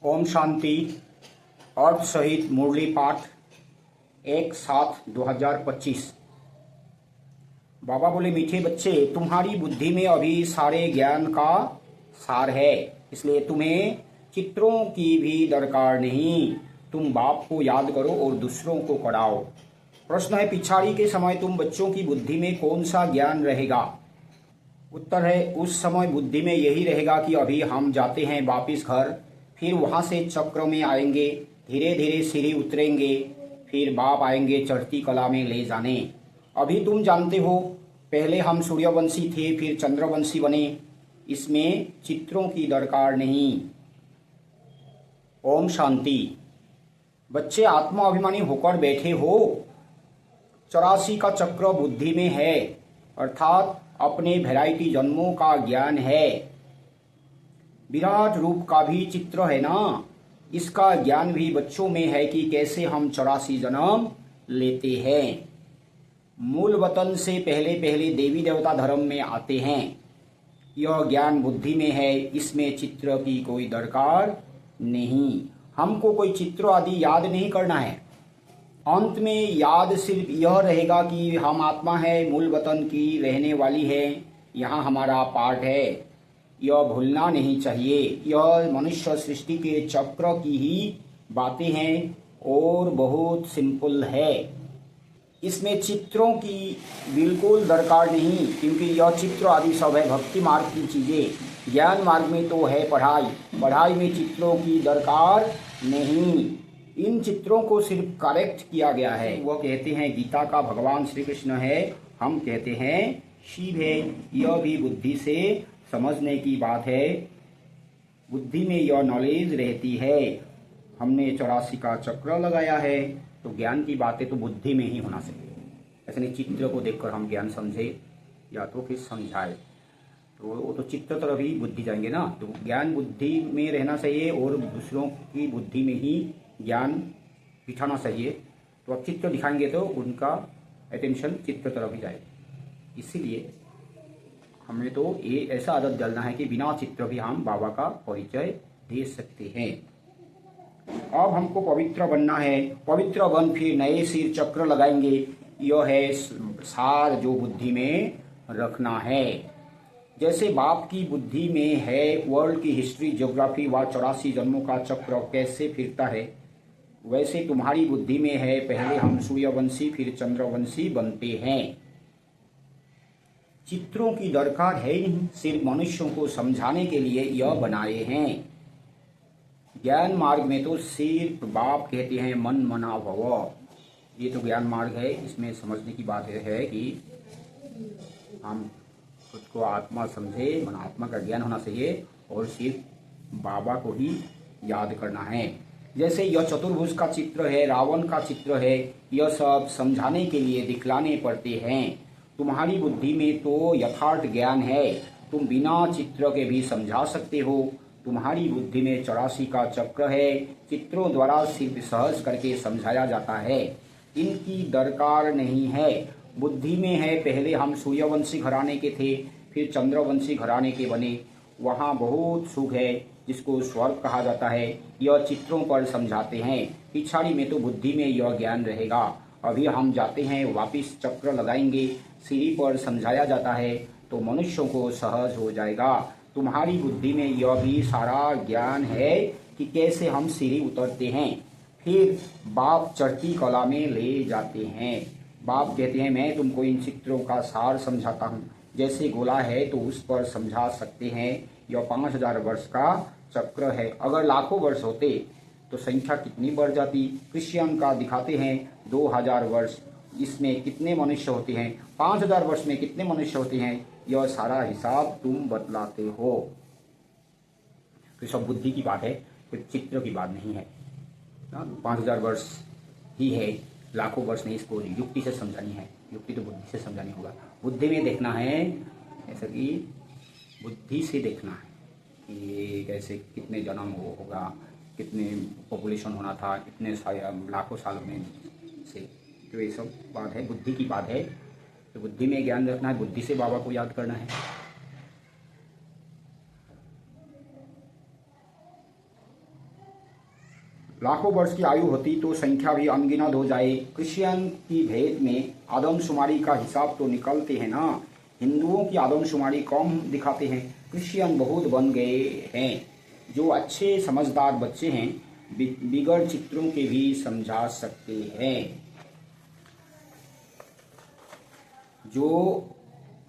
ओम शांति। अर्थ सहित मुरली पाठ 1/7/2025। बाबा बोले, मीठे बच्चे, तुम्हारी बुद्धि में अभी सारे ज्ञान का सार है, इसलिए तुम्हें चित्रों की भी दरकार नहीं। तुम बाप को याद करो और दूसरों को पढ़ाओ। प्रश्न है, पिछाड़ी के समय तुम बच्चों की बुद्धि में कौन सा ज्ञान रहेगा? उत्तर है, उस समय बुद्धि में यही रहेगा कि अभी हम जाते हैं वापिस घर, फिर वहां से चक्र में आएंगे, धीरे धीरे सीढ़ी उतरेंगे, फिर बाप आएंगे चढ़ती कला में ले जाने। अभी तुम जानते हो, पहले हम सूर्यवंशी थे, फिर चंद्रवंशी बने। इसमें चित्रों की दरकार नहीं। ओम शांति। बच्चे आत्मा अभिमानी होकर बैठे हो। 84 का चक्र बुद्धि में है, अर्थात अपने वैरायटी जन्मों का ज्ञान है। विराट रूप का भी चित्र है ना, इसका ज्ञान भी बच्चों में है कि कैसे हम 84 जन्म लेते हैं। मूल वतन से पहले पहले देवी देवता धर्म में आते हैं। यह ज्ञान बुद्धि में है, इसमें चित्र की कोई दरकार नहीं। हमको कोई चित्र आदि याद नहीं करना है। अंत में याद सिर्फ यह रहेगा कि हम आत्मा है, मूल वतन की रहने वाली है, यहाँ हमारा पार्ट है। यह भूलना नहीं चाहिए। यह मनुष्य सृष्टि के चक्र की ही बातें हैं और बहुत सिंपल है। इसमें चित्रों की बिल्कुल दरकार नहीं, क्योंकि यह चित्र आदि सब है भक्ति मार्ग की चीजें। ज्ञान मार्ग में तो है पढ़ाई, पढ़ाई में चित्रों की दरकार नहीं। इन चित्रों को सिर्फ करेक्ट किया गया है। वह कहते हैं गीता का भगवान श्री कृष्ण है, हम कहते हैं शिव है। यह भी बुद्धि से समझने की बात है। बुद्धि में यह नॉलेज रहती है। हमने 84 का चक्र लगाया है, तो ज्ञान की बातें तो बुद्धि में ही होना चाहिए। ऐसे नहीं चित्र को देखकर हम ज्ञान समझे या तो फिर समझाए, तो वो तो चित्र तरफ ही बुद्धि जाएंगे ना। तो ज्ञान बुद्धि में रहना चाहिए और दूसरों की बुद्धि में ही ज्ञान बिठाना चाहिए। तो अब चित्र दिखाएंगे तो उनका अटेंशन चित्र तरफ ही जाएगा। इसीलिए हमें तो ये ऐसा आदत डालना है कि बिना चित्र भी हम बाबा का परिचय दे सकते हैं। अब हमको पवित्र बनना है। पवित्र बन फिर नए सिर चक्र लगाएंगे। यह है सार जो बुद्धि में रखना है। जैसे बाप की बुद्धि में है वर्ल्ड की हिस्ट्री, ज्योग्राफी व 84 जन्मों का चक्र कैसे फिरता है, वैसे तुम्हारी बुद्धि में है पहले हम सूर्यवंशी फिर चंद्रवंशी बनते हैं। चित्रों की दरकार है ही नहीं, सिर्फ मनुष्यों को समझाने के लिए यह बनाए हैं। ज्ञान मार्ग में तो सिर्फ बाप कहते हैं मन मना भव। ये तो ज्ञान मार्ग है। इसमें समझने की बात है कि हम खुद को आत्मा समझे, मन आत्मा का ज्ञान होना चाहिए और सिर्फ बाबा को ही याद करना है। जैसे यह चतुर्भुज का चित्र है, रावण का चित्र है, यह सब समझाने के लिए दिखलाने पड़ते हैं। तुम्हारी बुद्धि में तो यथार्थ ज्ञान है, तुम बिना चित्र के भी समझा सकते हो। तुम्हारी बुद्धि में 84 का चक्र है, चित्रों द्वारा सिर्फ सहज करके समझाया जाता है। इनकी दरकार नहीं है। बुद्धि में है पहले हम सूर्यवंशी घराने के थे, फिर चंद्रवंशी घराने के बने। वहाँ बहुत सुख है जिसको स्वर्ग कहा जाता है। यह चित्रों पर समझाते हैं। पिछाड़ी में तो बुद्धि में यह ज्ञान रहेगा। अभी हम जाते हैं वापिस चक्र लगाएंगे, सीढ़ी पर समझाया जाता है तो मनुष्यों को सहज हो जाएगा। तुम्हारी बुद्धि में यह भी सारा ज्ञान है कि कैसे हम सीढ़ी उतरते हैं, फिर बाप चढ़ती कला में ले जाते हैं। बाप कहते हैं मैं तुमको इन चित्रों का सार समझाता हूँ। जैसे गोला है तो उस पर समझा सकते हैं। यह 5000 वर्ष का चक्र है। अगर लाखों वर्ष होते तो संख्या कितनी बढ़ जाती। क्रिश्चियन का दिखाते हैं 2000 वर्ष, इसमें कितने मनुष्य होते हैं, 5000 वर्ष में कितने मनुष्य होते हैं, यह सारा हिसाब तुम बतलाते हो। तो सब बुद्धि की बात है, कोई चित्र की बात नहीं है। 5000 वर्ष ही है, लाखों वर्ष नहीं। इसको युक्ति से समझानी है। युक्ति तो बुद्धि से समझानी होगा। बुद्धि में देखना है, ऐसा कि बुद्धि से देखना है कि कैसे कितने जन्म होगा, कितने पॉपुलेशन होना था, इतने लाखों सालों में से। तो ये सब बात है, बुद्धि की बात है। तो बुद्धि में ज्ञान रखना है, बुद्धि से बाबा को याद करना है। लाखों वर्ष की आयु होती तो संख्या भी अनगिनत हो जाए। क्रिश्चियन की भेद में आदमशुमारी का हिसाब तो निकलते हैं ना, हिंदुओं की आदमशुमारी कम दिखाते हैं। क्रिश्चियन बहुत बन गए हैं। जो अच्छे समझदार बच्चे हैं बिगड़ चित्रों के भी समझा सकते हैं। जो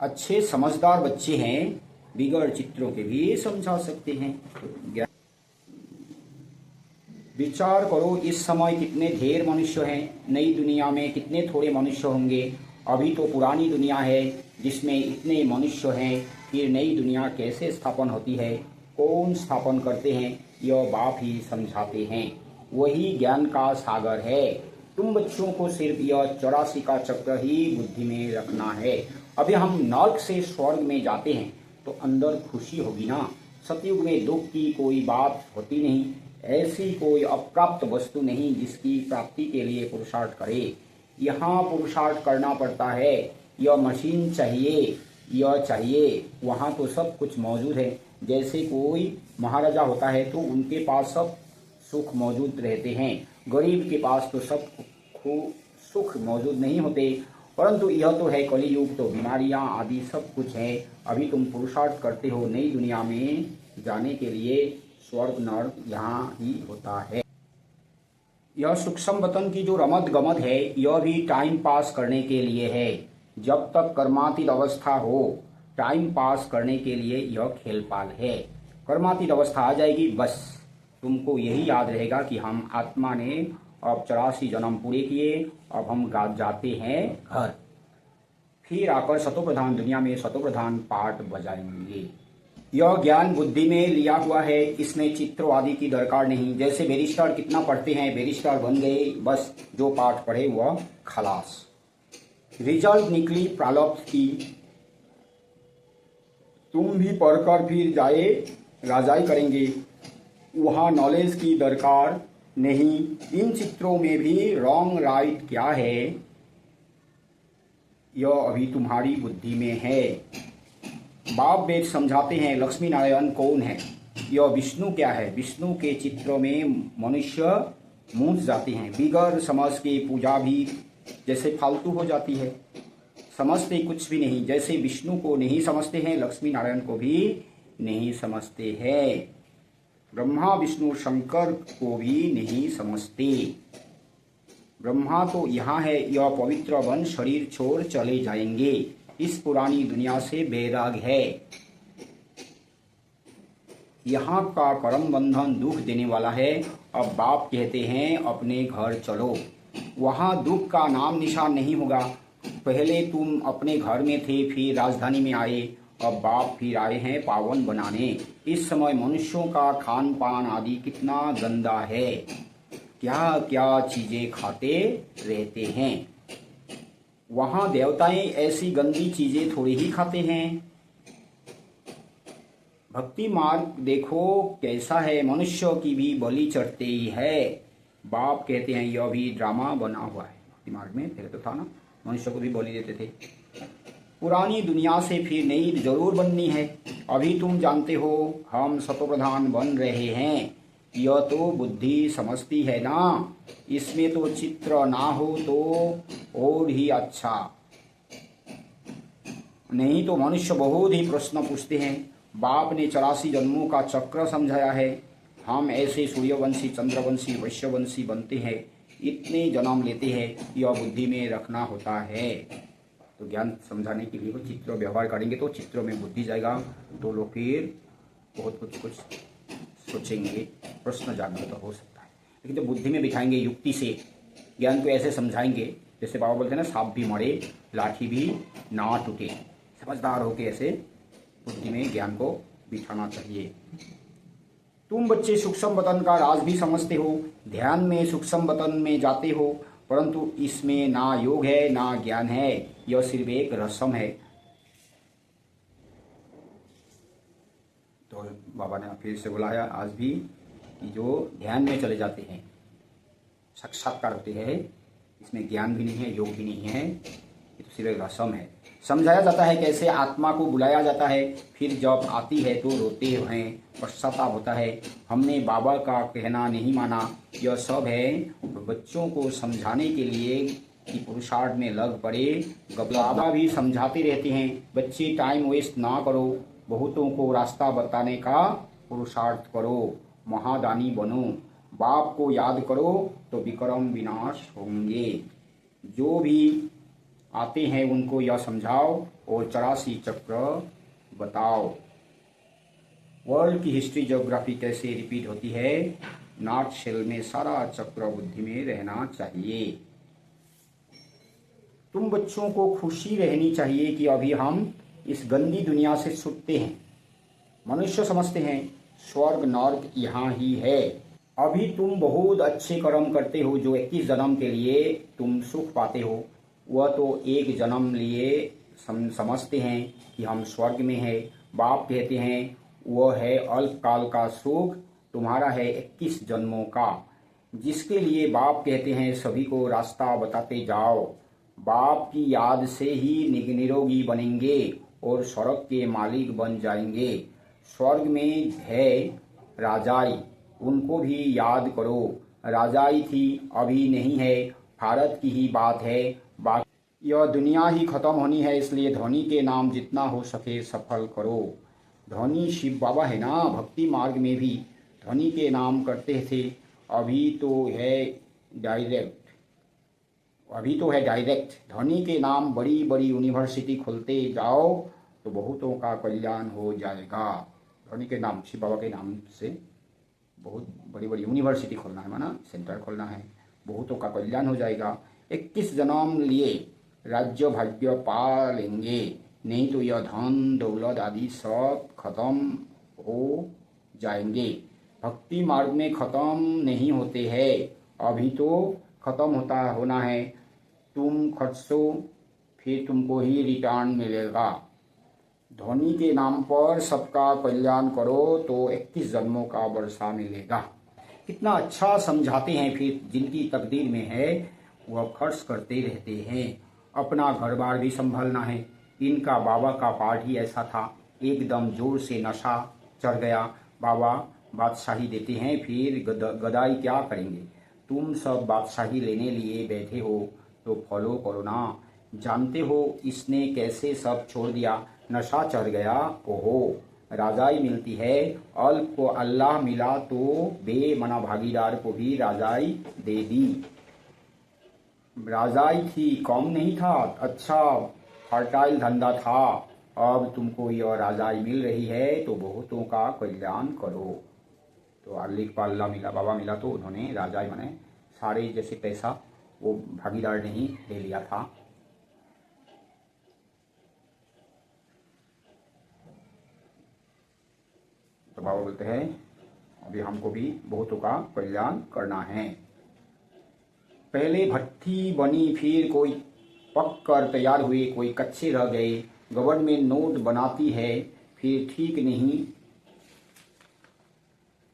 अच्छे समझदार बच्चे हैं बिगड़ चित्रों के भी समझा सकते हैं। विचार करो, इस समय कितने ढेर मनुष्य हैं, नई दुनिया में कितने थोड़े मनुष्य होंगे। अभी तो पुरानी दुनिया है जिसमें इतने मनुष्य हैं, फिर नई दुनिया कैसे स्थापन होती है, कौन स्थापन करते हैं, यह बाप ही समझाते हैं। वही ज्ञान का सागर है। तुम बच्चों को सिर्फ यह 84 का चक्र ही बुद्धि में रखना है। अभी हम नर्क से स्वर्ग में जाते हैं तो अंदर खुशी होगी ना। सतयुग में दुख की कोई बात होती नहीं। ऐसी कोई अप्राप्त वस्तु नहीं जिसकी प्राप्ति के लिए पुरुषार्थ करे। यहाँ पुरुषार्थ करना पड़ता है। यह मशीन चाहिए, यह चाहिए। वहाँ तो सब कुछ मौजूद है। जैसे कोई महाराजा होता है तो उनके पास सब सुख मौजूद रहते हैं। गरीब के पास तो सब सुख मौजूद नहीं होते। परंतु यह तो है कलियुग, तो बीमारियां आदि सब कुछ है। अभी तुम पुरुषार्थ करते हो नई दुनिया में जाने के लिए। स्वर्ग नर्क यहाँ ही होता है। यह सूक्ष्म वतन की जो रमत गमत है यह भी टाइम पास करने के लिए है। जब तक कर्मातीत अवस्था हो टाइम पास करने के लिए यह खेलपाल है। कर्मातीत अवस्था आ जाएगी बस तुमको यही याद रहेगा कि हम आत्मा ने अब 84 जन्म पूरे किए, अब हम जाते हैं घर। फिर आकर सतोप्रधान दुनिया में सतोप्रधान पाठ बजाएंगे। यह ज्ञान बुद्धि में लिया हुआ है, इसमें चित्र आदि की दरकार नहीं। जैसे बैरिस्टर कितना पढ़ते हैं, बैरिस्टर बन गए, बस जो पाठ पढ़े वह खलास। रिजल्ट निकली प्रारब्ध की, तुम भी पढ़कर फिर जाए राजाई करेंगे। वहाँ नॉलेज की दरकार नहीं। इन चित्रों में भी रॉन्ग राइट क्या है यह अभी तुम्हारी बुद्धि में है। बाप वेद समझाते हैं लक्ष्मी नारायण कौन है, यह विष्णु क्या है। विष्णु के चित्रों में मनुष्य मूंझ जाते हैं। बिगर समझ के पूजा भी जैसे फालतू हो जाती है। समझते कुछ भी नहीं। जैसे विष्णु को नहीं समझते हैं लक्ष्मी नारायण को भी नहीं समझते हैं। ब्रह्मा विष्णु शंकर को भी नहीं समझते। ब्रह्मा तो यहाँ है, यह पवित्र वन शरीर छोड़ चले जाएंगे। इस पुरानी दुनिया से बैराग है। यहाँ का कर्म बंधन दुख देने वाला है। अब बाप कहते हैं अपने घर चलो, वहाँ दुख का नाम निशान नहीं होगा। पहले तुम अपने घर में थे, फिर राजधानी में आए, अब बाप फिर आए हैं पावन बनाने। इस समय मनुष्यों का खान पान आदि कितना गंदा है, क्या क्या चीजें खाते रहते हैं। वहाँ देवताएं ऐसी गंदी चीजें थोड़ी ही खाते हैं। भक्ति मार्ग देखो कैसा है, मनुष्य की भी बलि चढ़ते ही है। बाप कहते हैं यह भी ड्रामा बना हुआ है। भक्ति मार्ग में पहले तो था ना, मनुष्य को भी बलि देते थे। पुरानी दुनिया से फिर नई जरूर बननी है। अभी तुम जानते हो हम सतोप्रधान बन रहे हैं, यह तो बुद्धि समझती है ना। इसमें तो चित्र ना हो तो और ही अच्छा। नहीं तो मनुष्य बहुत ही प्रश्न पूछते हैं। बाप ने 84 जन्मों का चक्र समझाया है। हम ऐसे सूर्यवंशी चंद्रवंशी वैश्यवंशी बनते हैं, इतने जन्म लेते हैं, यह बुद्धि में रखना होता है। तो ज्ञान समझाने के लिए वो चित्र व्यवहार करेंगे तो चित्रों में बुद्धि जाएगा, तो लोग फिर बहुत कुछ सोचेंगे, प्रश्न जागृत हो सकता है। लेकिन जब बुद्धि में बिठाएंगे युक्ति से, ज्ञान को ऐसे समझाएंगे जैसे बाबा बोलते हैं ना, सांप भी मरे लाठी भी ना टूटे। समझदार होकर ऐसे बुद्धि में ज्ञान को बिठाना चाहिए। तुम बच्चे सूक्ष्म वतन का राज भी समझते हो, ध्यान में सूक्ष्म वतन में जाते हो, परंतु इसमें ना योग है ना ज्ञान है, यह सिर्फ एक रस्म है। तो बाबा ने फिर से बुलाया आज भी कि जो ध्यान में चले जाते हैं, साक्षात्कार होते हैं, इसमें ज्ञान भी नहीं है योग भी नहीं है, ये तो सिर्फ एक रस्म है। समझाया जाता है कैसे आत्मा को बुलाया जाता है, फिर जब आती है तो रोते हैं, पश्चाताप होता है, हमने बाबा का कहना नहीं माना। यह सब है बच्चों को समझाने के लिए कि पुरुषार्थ में लग पड़े। बाबा भी समझाते रहते हैं, बच्चे टाइम वेस्ट ना करो, बहुतों को रास्ता बताने का पुरुषार्थ करो, महादानी बनो, बाप को याद करो तो विक्रम विनाश होंगे। जो भी आते हैं उनको यह समझाओ और 84 चक्र बताओ। वर्ल्ड की हिस्ट्री ज्योग्राफी कैसे रिपीट होती है, नॉर्थ शेल में सारा चक्र बुद्धि में रहना चाहिए। तुम बच्चों को खुशी रहनी चाहिए कि अभी हम इस गंदी दुनिया से छूटते हैं। मनुष्य समझते हैं स्वर्ग नर्क यहाँ ही है। अभी तुम बहुत अच्छे कर्म करते हो जो 21 जन्म के लिए तुम सुख पाते हो, वह तो एक जन्म लिए समझते हैं कि हम स्वर्ग में हैं। बाप कहते हैं वह है अल्पकाल का सुख, तुम्हारा है 21 जन्मों का, जिसके लिए बाप कहते हैं सभी को रास्ता बताते जाओ। बाप की याद से ही निरोगी बनेंगे और स्वर्ग के मालिक बन जाएंगे। स्वर्ग में है राजाई, उनको भी याद करो। राजाई थी, अभी नहीं है, भारत की ही बात है। यह दुनिया ही खत्म होनी है, इसलिए धोनी के नाम जितना हो सके सफल करो। धोनी शिव बाबा है ना, भक्ति मार्ग में भी धोनी के नाम करते थे। अभी तो है डायरेक्ट धोनी के नाम बड़ी बड़ी यूनिवर्सिटी खोलते जाओ तो बहुतों का कल्याण हो जाएगा। धोनी के नाम, शिव बाबा के नाम से बहुत बड़ी बड़ी यूनिवर्सिटी खोलना है, माना सेंटर खोलना है, बहुतों का कल्याण हो जाएगा। 21 जन्म लिए राज्य भाग्य पा लेंगे, नहीं तो यह धन दौलत आदि सब खत्म हो जाएंगे। भक्ति मार्ग में खत्म नहीं होते हैं, अभी तो खत्म होना है। तुम खर्चो फिर तुमको ही रिटर्न मिलेगा। धोनी के नाम पर सबका कल्याण करो तो 21 जन्मों का वर्षा मिलेगा। कितना अच्छा समझाते हैं। फिर जिनकी तकदीर में है वह खर्च करते रहते हैं। अपना घर बार भी संभालना है। इनका बाबा का पाठ ही ऐसा था, एकदम जोर से नशा चढ़ गया। बाबा बादशाही देते हैं, फिर गदाई क्या करेंगे। तुम सब बादशाही लेने लिए बैठे हो तो फॉलो करो ना। जानते हो इसने कैसे सब छोड़ दिया, नशा चढ़ गया। ओहो, राजाई मिलती है। अल्प को अल्लाह मिला तो बेमना भागीदार को भी राजाई दे दी। राजाई थी, कम नहीं था, अच्छा फर्टाइल धंधा था। अब तुमको यह राजाई मिल रही है तो बहुतों का कल्याण करो। तो अल्लाह को अल्लाह मिला, बाबा मिला तो उन्होंने राजाई माने सारे जैसे पैसा वो भागीदार ने ही ले लिया था। तो बाबा बोलते हैं अभी हमको भी बहुतों का कल्याण करना है। पहले भट्टी बनी, फिर कोई पक कर तैयार हुए, कोई कच्चे रह गए। गवर्नमेंट नोट बनाती है, फिर ठीक नहीं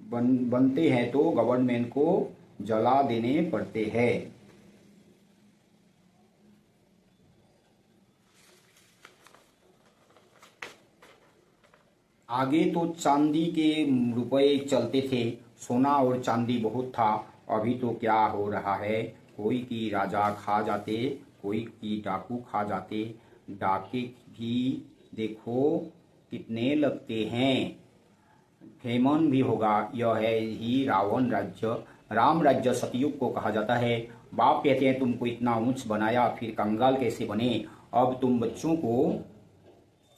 बनते हैं तो गवर्नमेंट को जला देने पड़ते हैं। आगे तो चांदी के रुपए चलते थे, सोना और चांदी बहुत था। अभी तो क्या हो रहा है, कोई की राजा खा जाते, कोई की डाकू खा जाते। डाके भी देखो कितने लगते हैं। हेमन भी होगा। यह है ही रावण राज्य। राम राज्य सतयुग को कहा जाता है। बाप कहते हैं तुमको इतना ऊंच बनाया, फिर कंगाल कैसे बने। अब तुम बच्चों को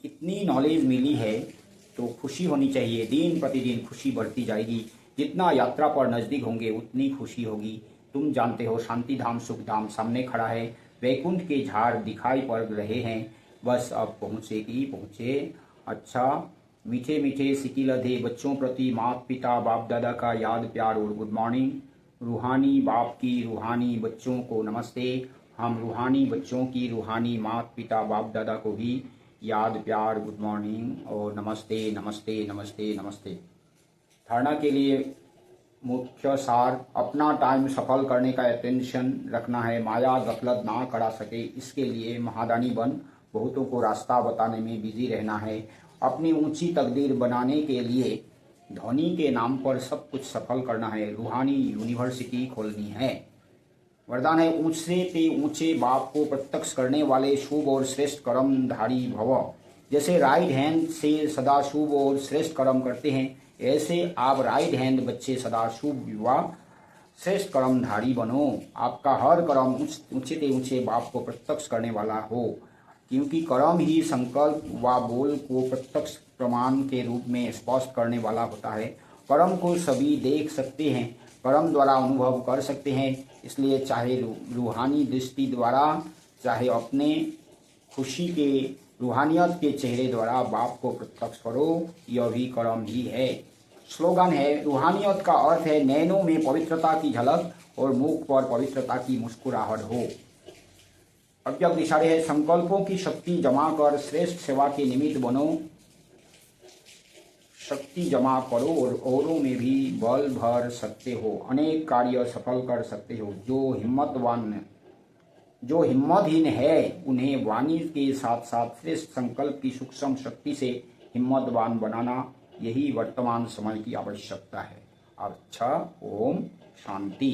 इतनी नॉलेज मिली है तो खुशी होनी चाहिए। दिन प्रतिदिन खुशी बढ़ती जाएगी। जितना यात्रा पर नजदीक होंगे उतनी खुशी होगी। तुम जानते हो शांति धाम सुख धाम सामने खड़ा है, वैकुंठ के झाड़ दिखाई पड़ रहे हैं, बस अब पहुँचे की पहुँचे। अच्छा, मीठे मीठे सिकी लधे बच्चों प्रति माता पिता बाप दादा का याद प्यार और गुड मॉर्निंग। रूहानी बाप की रूहानी बच्चों को नमस्ते। हम रूहानी बच्चों की रूहानी माता पिता बाप दादा को भी याद प्यार गुड मॉर्निंग और नमस्ते नमस्ते नमस्ते नमस्ते। धारणा के लिए मुख्य सार, अपना टाइम सफल करने का अटेंशन रखना है। माया गफलत ना करा सके इसके लिए महादानी बन बहुतों को रास्ता बताने में बिजी रहना है। अपनी ऊंची तकदीर बनाने के लिए धोनी के नाम पर सब कुछ सफल करना है। रूहानी यूनिवर्सिटी खोलनी है। वरदान है ऊंचे ते ऊंचे बाप को प्रत्यक्ष करने वाले शुभ और श्रेष्ठ कर्मधारी भव। जैसे राइट हैंड से सदा शुभ और श्रेष्ठ कर्म करते हैं, ऐसे आप राइट हैंड बच्चे सदा शुभ युवा श्रेष्ठ कर्मधारी बनो। आपका हर कर्म ऊंचे ते ऊंचे बाप को प्रत्यक्ष करने वाला हो, क्योंकि कर्म ही संकल्प व बोल को प्रत्यक्ष प्रमाण के रूप में स्पष्ट करने वाला होता है। कर्म को सभी देख सकते हैं, कर्म द्वारा अनुभव कर सकते हैं। इसलिए चाहे रूहानी दृष्टि द्वारा, चाहे अपने खुशी के रूहानियत के चेहरे द्वारा बाप को प्रत्यक्ष करो, यह भी कर्म ही है। स्लोगन है रूहानियत का अर्थ है नैनों में पवित्रता की झलक और मुख पर पवित्रता की मुस्कुराहट हो। अव्यक्त दिशा है संकल्पों की शक्ति जमा कर श्रेष्ठ सेवा के निमित्त बनो। शक्ति जमा करो और औरों में भी बल भर सकते हो, अनेक कार्य सफल कर सकते हो। जो हिम्मतहीन है उन्हें वाणी के साथ साथ श्रेष्ठ संकल्प की सूक्ष्म शक्ति से हिम्मतवान बनाना, यही वर्तमान समय की आवश्यकता है। अच्छा, ओम शांति।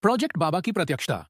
प्रोजेक्ट बाबा की प्रत्यक्षता।